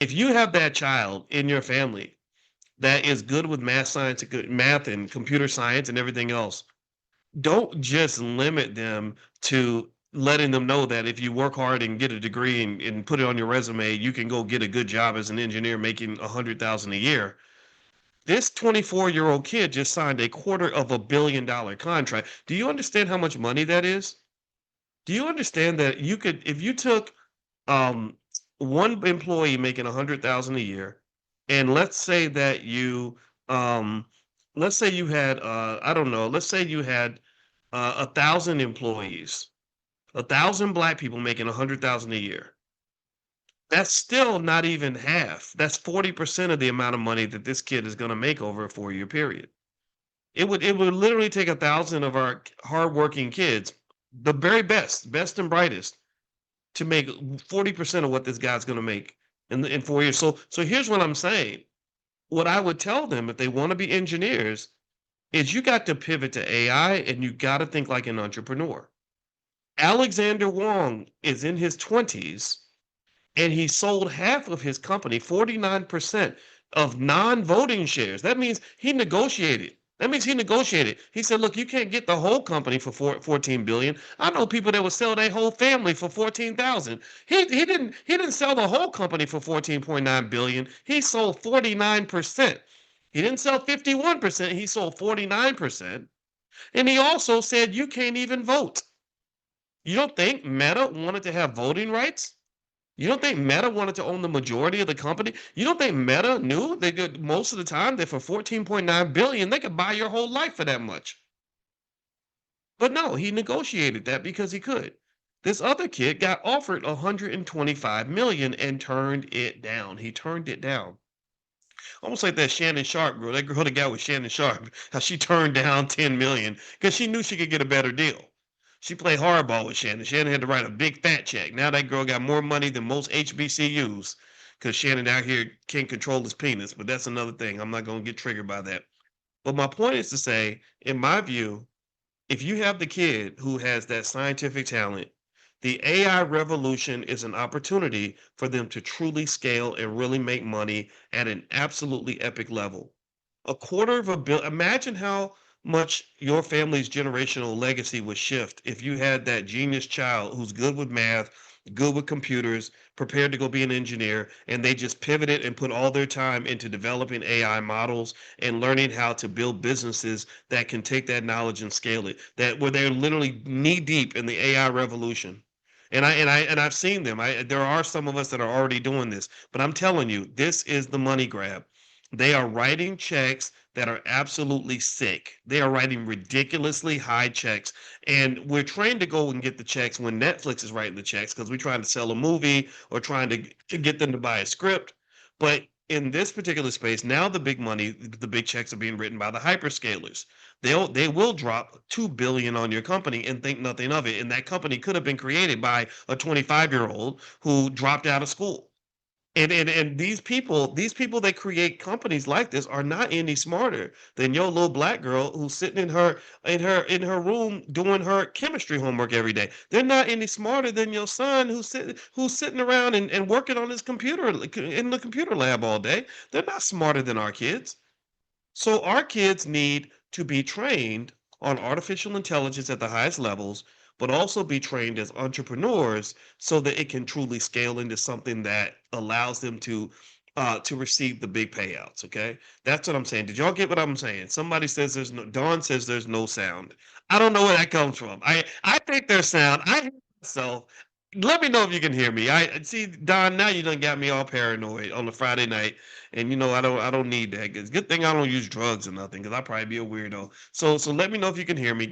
If you have that child in your family that is good with math, science, and good math and computer science and everything else, don't just limit them to letting them know that if you work hard and get a degree and put it on your resume, you can go get a good job as an engineer making 100,000 a year. This 24-year-old kid just signed a $250 million contract. Do you understand how much money that is? Do you understand that you could, if you took um, one employee making 100,000 a year, and um, let's say you had, I don't know, let's say you had 1,000 employees, 1,000 black people making 100,000 a year. That's still not even half. That's 40% of the amount of money that this kid is going to make over a 4-year period. It would literally take 1,000 of our hardworking kids, the very best and brightest, to make 40% of what this guy's going to make in 4 years. So here's what I'm saying. What I would tell them if they want to be engineers is you got to pivot to AI and you got to think like an entrepreneur. Alexander Wong is in his 20s and he sold half of his company, 49% of non-voting shares. That means he negotiated. That means he negotiated. He said, "Look, you can't get the whole company for 14 billion. I know people that would sell their whole family for 14,000. He didn't sell the whole company for 14.9 billion. He sold 49%. He didn't sell 51%, he sold 49%. And he also said you can't even vote. You don't think Meta wanted to have voting rights? You don't think Meta wanted to own the majority of the company? You don't think Meta knew they could most of the time that for 14.9 billion they could buy your whole life for that much? But no, he negotiated that because he could. This other kid got offered 125 million and turned it down. He turned it down. Almost like that Shannon Sharp girl. That girl that got with Shannon Sharp, how she turned down 10 million because she knew she could get a better deal. She played hardball with Shannon. Shannon had to write a big fat check. Now that girl got more money than most HBCUs because Shannon out here can't control his penis. But that's another thing. I'm not going to get triggered by that. But my point is to say, in my view, if you have the kid who has that scientific talent, the AI revolution is an opportunity for them to truly scale and really make money at an absolutely epic level. $250 million. Imagine how much your family's generational legacy would shift if you had that genius child who's good with math, good with computers, prepared to go be an engineer, and they just pivoted and put all their time into developing AI models and learning how to build businesses that can take that knowledge and scale it. That where they're literally knee deep in the AI revolution. And I've seen them. There are some of us that are already doing this, but I'm telling you, this is the money grab. They are writing checks that are absolutely sick. They are writing ridiculously high checks. And we're trained to go and get the checks when Netflix is writing the checks because we're trying to sell a movie or trying to get them to buy a script. But in this particular space, now the big money, the big checks are being written by the hyperscalers. They will drop 2 billion on your company and think nothing of it. And that company could have been created by a 25-year-old who dropped out of school. And these people that create companies like this are not any smarter than your little black girl who's sitting in her room doing her chemistry homework every day. They're not any smarter than your son who's sitting around and working on his computer in the computer lab all day. They're not smarter than our kids. So our kids need to be trained on artificial intelligence at the highest levels, but also be trained as entrepreneurs so that it can truly scale into something that allows them to receive the big payouts. Okay, that's what I'm saying. Did y'all get what I'm saying? Somebody says there's no. Dawn says there's no sound. I don't know where that comes from. I think there's sound. I hear myself. Let me know if you can hear me. I see, Don. Now you done got me all paranoid on a Friday night, and I don't need that. It's good thing I don't use drugs or nothing, because I'd probably be a weirdo. So let me know if you can hear me.